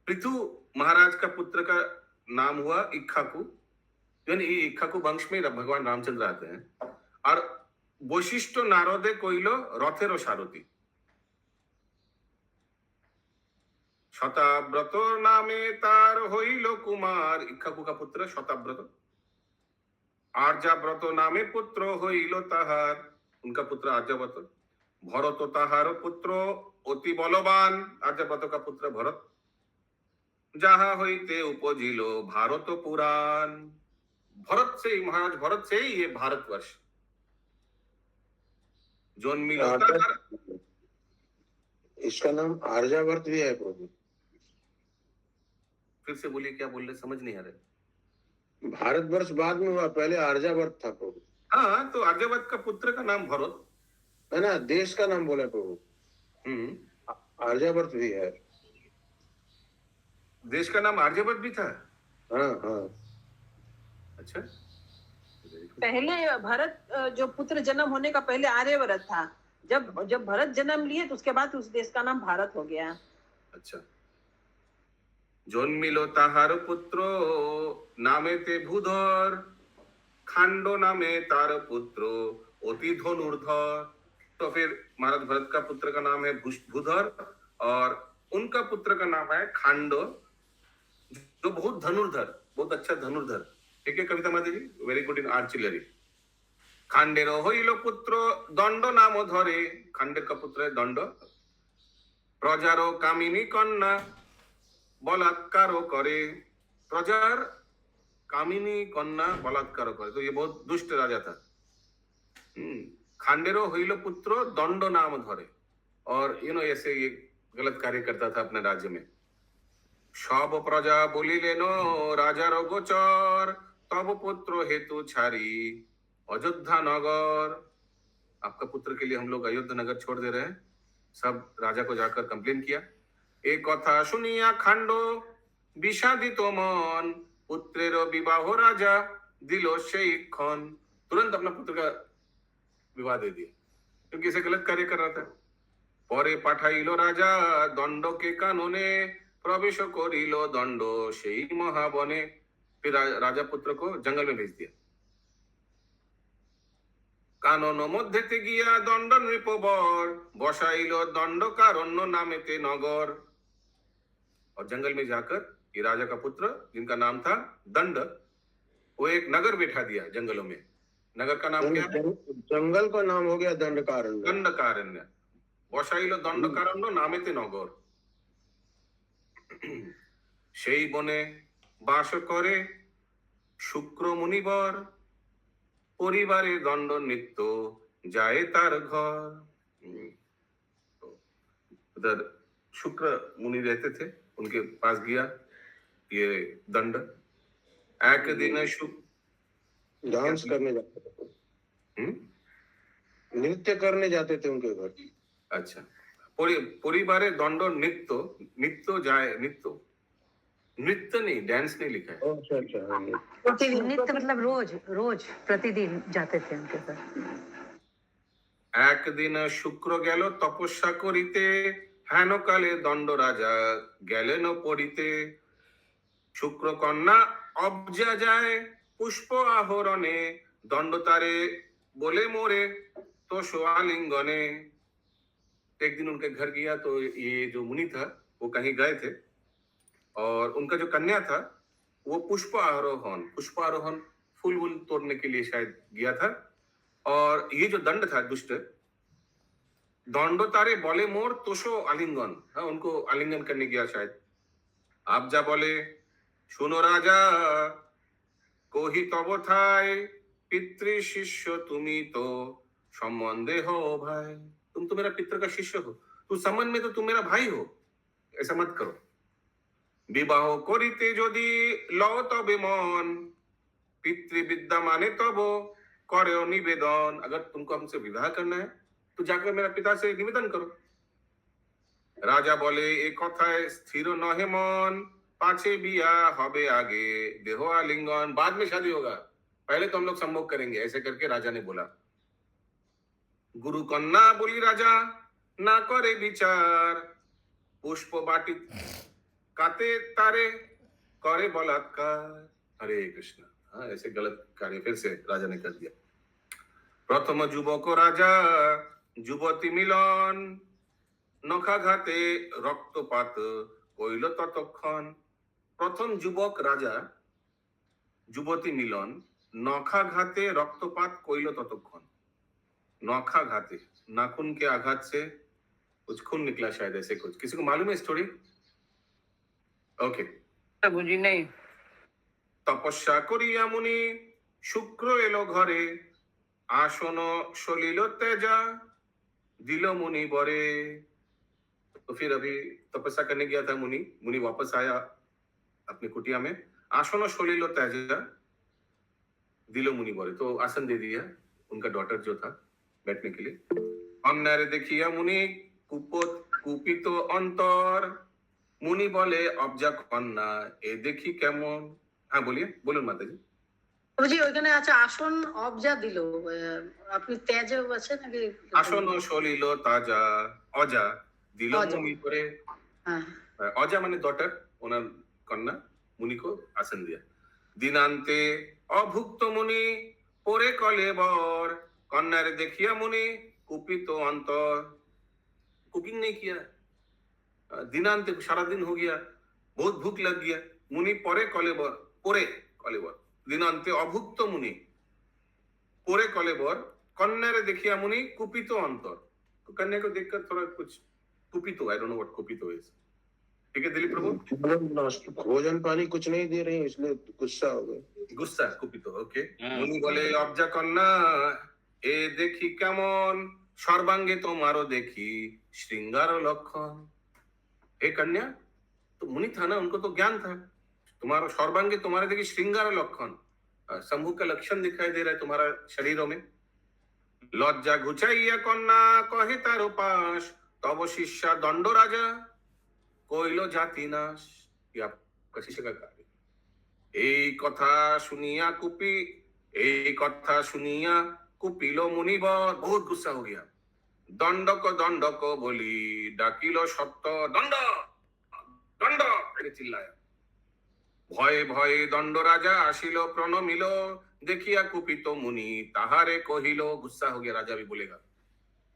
S2: पृथु महाराज का पुत्र का नाम हुआ इक्ष्वाकु, यानी ये इक्ष्वाकु वंश में भगवान रामचंद्र आते हैं। और वशिष्ठ नारदे কইলো রথের সারথি। शताव्रत नामे तार হইল कुमार, इक्ष्वाकु का पुत्र शताव्रत। आर्याव्रत नामे पुत्र হইল তাহার, उनका पुत्र आर्याव्रत। भरत তাহার पुत्र অতি বলবান, आर्याव्रत का पुत्र भरत। যাহা হইতে উপজিল भारत पुराण, भरत से ही, महाराज भरत से ही ये भारतवर्ष जन्मिल।
S11: इसका नाम आर्यावर्त भी है प्रभु।
S2: फिर से बोलिए, क्या बोल रहे, समझ नहीं आ रहे।
S11: भारतवर्ष बाद में हुआ, पहले आर्यावर्त था प्रभु।
S2: हाँ, तो आर्यावर्त का पुत्र का नाम भरत
S11: है ना, देश का नाम बोले प्रभु। आर्यावर्त भी है।
S2: देश का नाम आर्यावर्त भी था।
S11: हाँ हाँ
S2: अच्छा,
S4: पहले भरत जो पुत्र जन्म होने का पहले आर्यवर्त था। जब जब भरत जन्म लिए तो उसके बाद उस देश का नाम भारत हो गया।
S2: अच्छा। জন্মিল তাহার পুত্র নামেতে ভূধর, खांड नामे तार पुत्र अति धनुर्धर। तो फिर महाराज भरत का पुत्र का नाम है भूधर और उनका पुत्र का नाम है खांड, जो बहुत धनुर्धर, बहुत अच्छा धनुर्धर। ठीक है कविता माता जी, वेरी गुड इन आर्टिलरी। खांडेर हईल पुत्र दंड नाम धरे, खांडेर का पुत्र है दंड। प्रजार कामिनी कन्या बलात्कार करे, प्रजार कामिनी कन्या बलात्कार करे, तो ये बहुत दुष्ट राजा था। खांडेरो हईल पुत्र दंड नाम धरे, और ऐसे ये गलत कार्य करता था अपने राज्य में। सब प्रजा बोलिलेन राजार गोचर, तब पुत्र हेतु छारी अयोध्या नगर। आपका पुत्र के लिए हम लोग अयोध्या नगर छोड़ दे रहे हैं। सब राजा को जाकर कंप्लेन किया। एक कथा सुनिया खांडो विषादित मन, पुत्रेर विवाह राजा दिलो সেই ক্ষণ। तुरंत अपना पुत्र का विवाह दे दिया, क्योंकि इसे गलत कार्य कर रहा था। পরে পাঠাইল রাজা দণ্ডকে কাননে, प्रवेश करिल दंड সেই महाबने। फिर राजा पुत्र को जंगल में भेज दिया। कानन मध्यते गिया दंड नृपवर, बसाइल दंड कारण्य नामेते नगर। और जंगल में जाकर ये राजा का पुत्र जिनका नाम था दंड, वो एक नगर बैठा दिया जंगलों में। नगर का नाम क्या है?
S11: जंगल का नाम हो गया दंडकारण्य।
S2: दंडकारण्य। बसाइल दंडकारण्य नामेते नगर। সেই বনে বাস করে শুক্র মুনিবর, পরিবারে দণ্ড নিত্য যায় তার ঘর। उधर शुक्र मुनि रहते थे, उनके पास गया ये दंड। एक दिन
S11: डांस करने जाते थे, नृत्य करने जाते थे उनके घर।
S2: अच्छा, परिवारे दंड नित्य, नित्य जाए, नित्य, नृत्य नहीं, डांस नहीं लिखा है।
S11: अच्छा अच्छा हाँ,
S6: नित्य मतलब रोज रोज प्रतिदिन जाते थे उनके घर।
S2: एक दिन शुक्र गेल तपस्या करिते, हेन काले दंड राजा गेलेन पड़िते। शुक्र कन्या अब्जा जाए पुष्प आहरणे, दंड तारे बोले मोरे तो आलिंगने। एक दिन उनके घर गया तो ये जो मुनि था वो कहीं गए थे, और उनका जो कन्या था वो पुष्प आरोहण फूल वूल तोड़ने के लिए शायद गया था। और ये जो दंड था दुष्ट, दंड तारे बोले मोर तोषो आलिंगन, हाँ उनको आलिंगन करने गया शायद। आप जा बोले सुनो राजा कोही तब थाय, पितृ शिष्य तुम्ही तो संबंधे हो भाई। तुम तो मेरा पितर का शिष्य हो, तू संबंध में तो तुम मेरा भाई हो, ऐसा मत करो। विवाह करिते यदि लव तबे मन, पितृविद्या माने तब करे निवेदन। अगर तुमको हमसे विवाह करना है तो जाकर मेरा पिता से निवेदन करो। राजा बोले एक कथाय स्थिर नहे मन, पाछे बिया हबे आगे देहो आलिंगन। बाद में शादी होगा, पहले तो हम लोग संभोग करेंगे, ऐसे करके राजा ने बोला। गुरु कन्या बोली राजा ना करे विचार, पुष्प बाटी काते तारे करे बलात्कार। हरे कृष्ण। हाँ ऐसे गलत कार्य फिर से राजा ने कर दिया। प्रथम युवक राजा युवती मिलन, नखाघाते रक्तपात কইল ততক্ষণ। প্রথম যুবক রাজা যুবতী মিলন, नखाघाते रक्तपात কইল ততক্ষণ। नखाघाते नाखून के आघात से कुछ खून निकला शायद, ऐसे कुछ। किसी को मालूम है स्टोरी? ओके
S10: प्रभु जी नहीं।
S2: तपस्या करिया मुनि शुक्र एलो घरे, आसन सलिल तेजा दिलो मुनि बरे। तो फिर अभी तपस्या करने गया था मुनि वापस आया अपनी कुटिया में। आसन सलिल तेजा दिलो मुनि बरे, तो आसन दे दिया उनका डॉटर जो था बैठने के लिए। अन्नारे देखिया मुनि कुपित अंतर, मुनि बोले अब्जा कन्या ए देखी केमन। হ্যাঁ বলিয়ে বলুন মাতাজি।
S6: প্রভুজি ওইখানে আছে আসন অবজা দিল, আপনি তেজে আছে নাকি?
S2: আসন সলিল তাজা অজা দিল
S6: অজা।
S2: মুনি করে।
S6: হ্যাঁ
S2: অজা মানে ডটার, ওনার কন্যা, মুনিকে আসন দিয়া। দিনান্তে অভুক্ত মুনি পরে কলেবর, কন্যার দেখিয়া মুনি कुपित अंतर। कुकिंग नहीं किया, दिनांत सारा दिन हो गया, बहुत भूख लग गया। मुनि परे कलेबर, परे कलेबर, दिनांते अभुक्त मुनि परे कलेबर, कन्या रे देखिया मुनि कुपित अंतर। तो कन्या को देखकर थोड़ा कुछ कुपित, आई डोंट नो व्हाट कुपित इज। ठीक है दिलीप प्रभु,
S11: भोजन पानी कुछ नहीं दे रहे हैं इसलिए गुस्सा हो गए।
S2: गुस्सा कुपित, ओके। मुनि बोले अब्जा कन्या ए देखी केमन, सर्वांगे तुम्हारो देखी श्रृंगार लक्षण। हे कन्या, तो मुनि था ना, उनको तो ज्ञान था, तुम्हारा सर्वांगे तुम्हारे देखी श्रृंगार लक्षण, शंभु का लक्षण दिखाई दे रहा है तुम्हारा शरीरों में। लज्जा घुचाइया कन्या कहे तार पास, तब शिष्या दंड राजा কইল জাতি নাশ। ये आपका शिष्य का कार्य। এই কথা শুনিয়া কুপি, এই কথা শুনিয়া কুপিল মুনিবর, बहुत गुस्सा हो गया। दंडक बोली डाकिल सत्य दंड दंड করে চিল্লায়া। ভয়ে ভয়ে দণ্ড রাজা আসিল প্রণমিল, দেখিয়া কুপিত মুনি তাহারে কহিল। गुस्सा हो गया, राजा भी बोलेगा,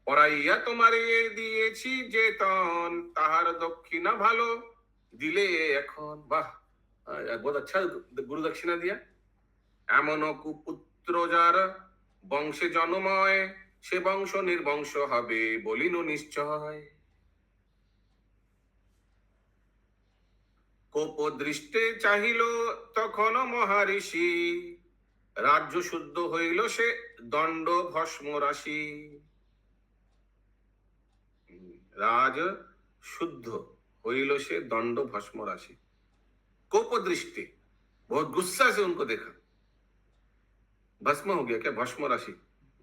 S2: পরাইয়া তোমারে দিয়েছি যেতন, তাহার দক্ষিণা ভালো দিলে এখন। বাহ, बहुत अच्छा गुरु दक्षिणा दिया। এমন কুপুত্র যার বংশে জন্মময়, সে বংশ নির্বংশ হবে বলিনু নিশ্চয়। কোপ দৃষ্টে চাহিল তখন মহারিষি, রাজ্য শুদ্ধ হইল সে দণ্ড ভস্ম রাশি। राज शुद्ध होइल से दंड भस्म राशि। कोप दृष्टि, बहुत गुस्सा से उनको देखा। भस्म हो गया क्या? भस्म राशि,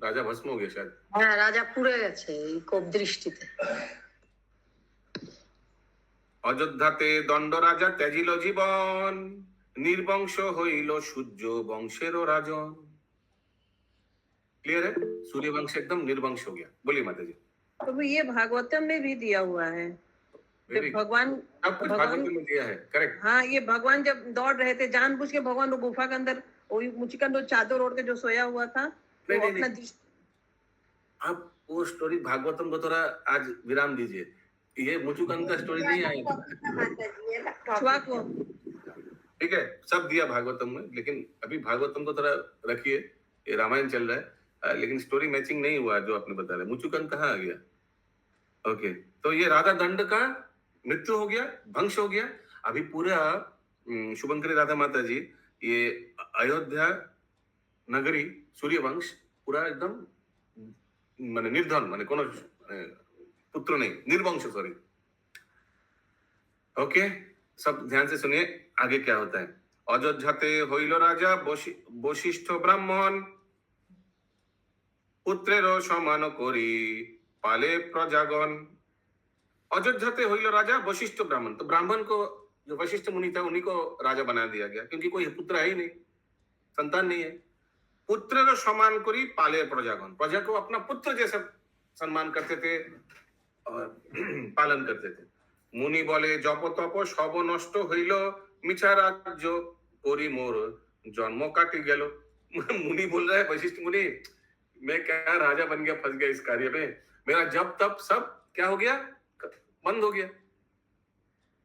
S2: राजा भस्म हो गया शायद।
S6: হ্যাঁ রাজা পুড়ে গেছে এই কোপ দৃষ্টিতে।
S2: অযোধ্যাতে দণ্ড রাজা ত্যাজিল জীবন, নির্বংশ হইল সূর্য বংশেরও রাজন। क्लियर है? सूर्य वंश एकदम निर्वंश हो गया। बोलिए माता जी।
S4: तो ये भागवतम में भी दिया हुआ है।
S2: Very good.
S4: भगवान
S2: सब कुछ भागवत में दिया है, करेक्ट।
S4: हाँ, ये भगवान जब दौड़ रहे थे जानबूझ के, भगवान वो गुफा के अंदर वही मुचिकंद चादर ओढ़ के जो सोया हुआ था,
S2: नहीं,
S4: वो
S2: नहीं,
S4: अपना
S2: नहीं। आप वो स्टोरी भागवतम को थोड़ा आज विराम दीजिए, ये मुचुकंद का स्टोरी नहीं आया।
S4: छुआ को
S2: ठीक है, सब दिया भागवतम में, लेकिन अभी भागवतम को थोड़ा रखिए, ये रामायण चल रहा है, लेकिन स्टोरी मैचिंग नहीं हुआ जो आपने बता रहे। मुचुकंद कहाँ आ गया? ओके, तो ये राधा दंड का मृत्यु हो गया, भंश हो गया। अभी पूरा शुभंकरी राधा माता जी, ये अयोध्या नगरी सूर्यवंश पूरा एकदम माने निर्धन, माने कोनो पुत्र नहीं, निर्वंश, सॉरी। ओके, सब ध्यान से सुनिए आगे क्या होता है। अयोध्याते होइल राजा वशिष्ठ ब्राह्मण, पुत्रेरो समान करी पाले प्रजागण। अयोध्याते होइल राजा वशिष्ठ ब्राह्मण, तो ब्राह्मण को जो वशिष्ठ मुनि था उन्हीं को राजा बना दिया गया, क्योंकि कोई पुत्र है ही नहीं, संतान नहीं है। पुत्र समान करी पाले प्रजागण, प्रजा को अपना पुत्र जैसा सम्मान करते थे और पालन करते थे। मुनि बोले जप तप सब नष्ट हইল, मिछा राज्य करी मोर जन्म काटी गेलो। मुनि बोल रहा है, वशिष्ठ मुनि, मैं क्या राजा बन गया, फंस गया इस कार्य में, मेरा जप तप सब क्या हो गया, बंद हो गया।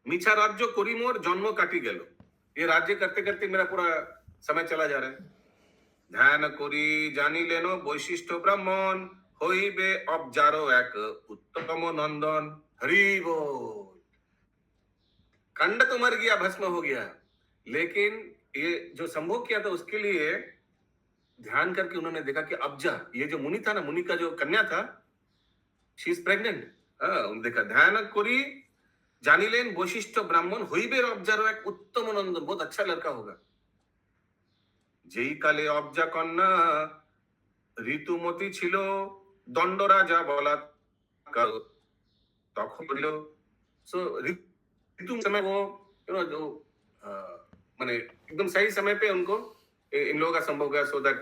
S2: मिछा राज्य करी मोर जन्म काटी गेलो, ये राज्य करते करते मेरा पूरा समय चला जा रहा है। ध्यान करी जानी लेनो वैशिष्ट ब्राह्मण, হইবে অবজারো এক उत्तम नंदन। हरि बोल। खंड तो मर गया, भस्म हो गया, लेकिन ये जो संभोग किया था उसके लिए ध्यान करके उन्होंने देखा कि अब्जा, ये जो मुनि था ना, मुनि का जो कन्या था, शी इज प्रेग्नेंट। देखा, ध्यान करी जानी लेन वैशिष्ट ब्राह्मण, হইবে অবজারো এক उत्तम नंदन, बहुत अच्छा लड़का होगा। যেই কালে অবজা কন্যা ঋতুমতি ছিল, দণ্ড রাজা বলাৎকার তখন বলিল। सो ऋतु समय वो जो माने एकदम सही समय पे उनको इन लोगों का संभव हो गया, सो दैट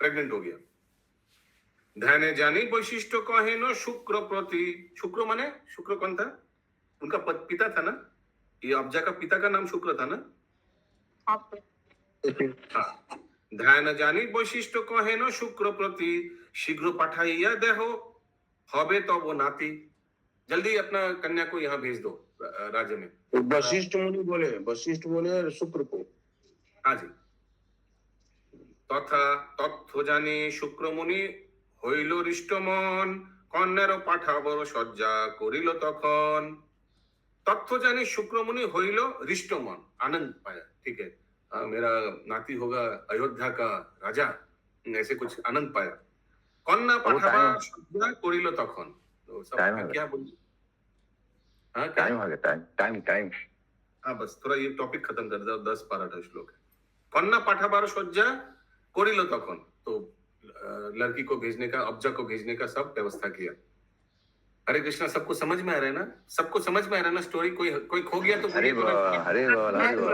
S2: प्रेग्नेंट हो गया। ध्यान जानी वैशिष्ट कहे न शुक्र प्रति, शुक्र माने शुक्र कौन था? उनका पिता था ना, ये अब्जा का पिता का नाम शुक्र था ना। हाँ। ध्यान जानी वैशिष्ट कहे न शुक्र प्रति, शीघ्र पाठाइया देहो हबे तो वो नाती। जल्दी अपना कन्या को यहाँ भेज दो राज्य में।
S11: वशिष्ठ बोले शुक्र को।
S2: हाँ जी। तथा तत्व जानी शुक्र मुनि হইল হৃষ্টমন, কন্যার পাঠাবর সজ্জা করিল তখন। तत्व जानी शुक्र मुनि হইল হৃষ্টমন, आनंद पाया, ठीक है, मेरा नाती होगा अयोध्या का राजा, ऐसे कुछ आनंद पाया। कन्या पाठाबर सज्जा करिल तখন। तो सब क्या बोलिए? हाँ क्या?
S3: टाइम हो गया, टाइम।
S2: हाँ बस थोड़ा ये टॉपिक खत्म कर दो, 10-12 श्लोक है। कन्या पाठाबार सज्जा करिल तখন, तो लड़की को भेजने का, अब्जा को भेजने का सब व्यवस्था किया। हरे कृष्णा, सबको समझ में आ रहा है ना? सबको समझ में आ रहा है ना स्टोरी? कोई खो गया तो
S3: हरे बोल, हरे बोल, हरे बोल।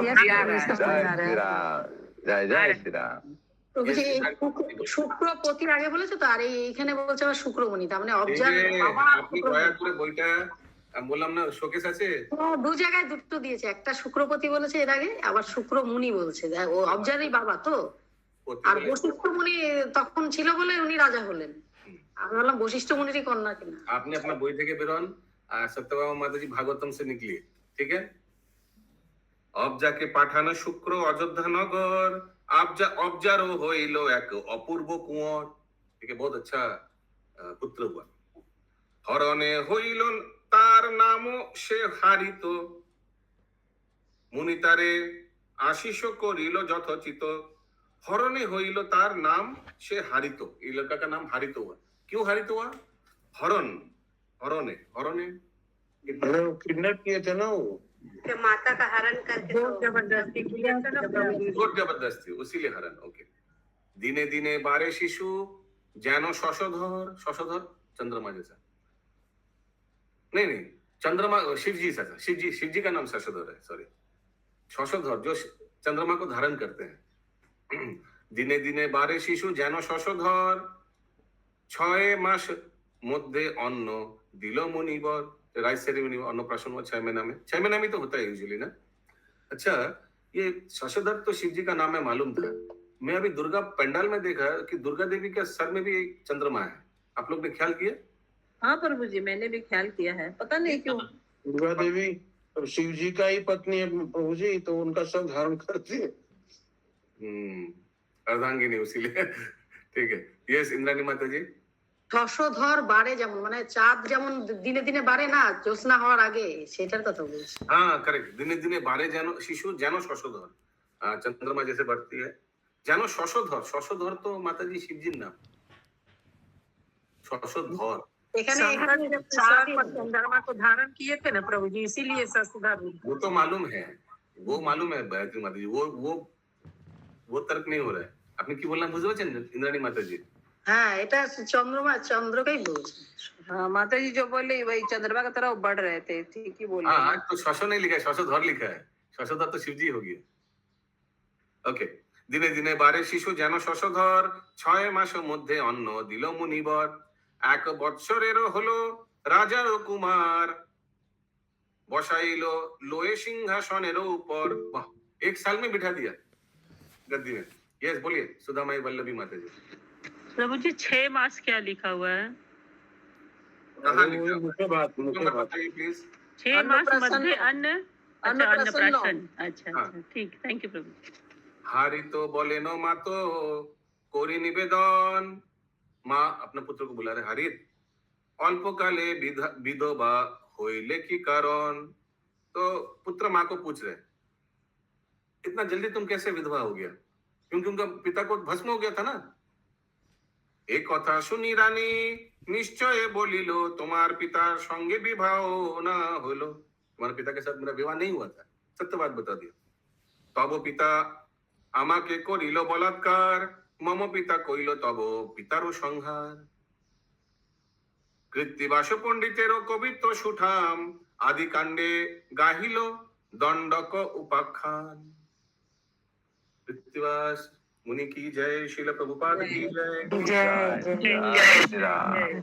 S3: जय श्री राम।
S6: শুক্রপতির আগে বলেছে তো, আর এইখানে বলছে আবার শুক্রমণি, তার মানে অবজার বাবা
S2: আপনি দয়া করে বইটা, আমি বললাম না শোকেস আছে,
S6: দু জায়গায় দুটো দিয়েছে, একটা শুক্রপতি বলেছে এর আগে, আবার শুক্রমুনি বলছে, ও অবজারই বাবা তো। আর বশিষ্ঠ মুনি তখন ছিল বলে উনি রাজা হলেন। আমি বললাম বশিষ্ঠ মুনিরই কন্যা কিনা।
S2: আপনি আপনার বই থেকে বেরোন, আর সত্যভামা মাতাজি ভাগবতম से निकलिए, ठीक है। অবজা কে পাঠানো শুক্র অযোধ্যা নগর, অবজারও হইল এক অপূর্ব কুঁওর, ঠিক है, बहुत अच्छा पुत्र हुआ। হরণে হইল তার নামও সে হারিত, মুনি তারে আশিস করিল যথোচিত। हरणे होइलो तार नाम से हारित, ये लड़का का नाम हारित हुआ। क्यों हारित हुआ? हरणे
S11: किडनैप किए थे ना वो,
S7: माता का हरण करके
S10: जबरदस्ती किया था ना प्रभु।
S2: जोर जबरदस्ती, उसीलिए हरण। ओके। दिने दिने बारे शिशु जैनो शशधर चंद्रमा जैसा, नहीं चंद्रमा शिव जी का नाम शशधर है, सॉरी, शशधर जो चंद्रमा को धारण करते हैं। दिने दिने बारे शिशु जैनो शशधर, 6 मास मध्य अन्न दिल मुनिवर। राइस सेरेमनी अन्नप्राशन हुआ 6 महीना में, 6 महीना में तो होता है यूजुअली ना। अच्छा, ये शशधर तो शिव जी का नाम है, मालूम था। मैं अभी दुर्गा पंडाल में देखा कि दुर्गा देवी के सर में भी एक चंद्रमा है, आप लोग ने ख्याल किया?
S4: हाँ प्रभु जी, मैंने भी ख्याल किया है, पता नहीं क्यों।
S11: दुर्गा देवी शिव जी का ही पत्नी है प्रभु जी, तो उनका सब धारण करती है।
S2: अर्धांगिनी, उसीलिए ठीक है। यस इंद्राणी माता जी।
S6: শশধর বাড়ে যেমন, মানে চাঁদ যেমন দিনে দিনে বাড়ে না জ্যোৎস্না হওয়ার আগে, সেটার কথা বলছি।
S2: हाँ करेक्ट, दिने दिने बारे जानो शिशु जानो शशधर, चंद्रमा जैसे बढ़ती है, जानो शशधर तो माता जी शिव जी नाम शशधर।
S10: शंकर जब चाँद पर चंद्रमा को धारण किए थे ना प्रभु जी, इसीलिए शशधर।
S2: वो तो मालूम है, गायत्री माता जी, वो तर्क नहीं हो रहा है। आपने की बोलना बुझे इंद्राणी माता जी?
S6: হ্যাঁ, এটা চন্দ্রকেই বলছে।
S4: हाँ माता जी जो बोले वही चंद्रमा की तरफ बढ़ रहे थे, ठीक ही बोले।
S2: हाँ तो शशो नहीं लिखा है, शशधर लिखा है। शशधर तो शिव जी हो गया। ओके। दिने दिने बारे शिशु যেন শশধর, 6 মাস মধ্যে অন্ন দিল মুনিবর। 1 বৎসরের হলো রাজার কুমার, বসাইলো লোয়ে সিংহাসনের উপর। वाह, 1 साल में बिठा दिया गद्दी में। यस बोलिए सुधामाई वल्लभी माता जी।
S8: प्रभु जी 6 मास क्या लिखा हुआ है?
S2: कहाँ लिखा है?
S11: मुझे बात
S2: बताइए प्लीज।
S8: 6 मास मध्य अन्न, अच्छा अन्नप्राशन, अच्छा
S2: हाँ।
S8: ठीक, थैंक यू प्रभु।
S2: हारितो बोले नो मातो कोरी निवेदन, माँ अपने पुत्र को बुला रहे, हारित अल्पकाले विधवा होइले की कारण। तो पुत्र माँ को पूछ रहे, इतना जल्दी तुम कैसे विधवा हो गया? क्योंकि उनका पिता को भस्म हो गया था ना। एक कथा सुनी रानी निश्चय बोलिलो, तुम्हार पितार संगे विवाह ना होलो, तुम्हारे पिता के साथ मेरा विवाह नहीं हुआ था, सत्य बात बता दिया। तब पिता আমাকে করিল বলাৎকার, মম পিতা কইল তব পিতারও সংহার। কৃত্তিবাস পণ্ডিতেরও কবিত্ব সুঠাম, আদি কাণ্ডে গাহিল দণ্ডক উপাখ্যান। कृत्तिवास मुनि की जय, श्रील प्रभुपाद की जय।
S3: जय श्री राम।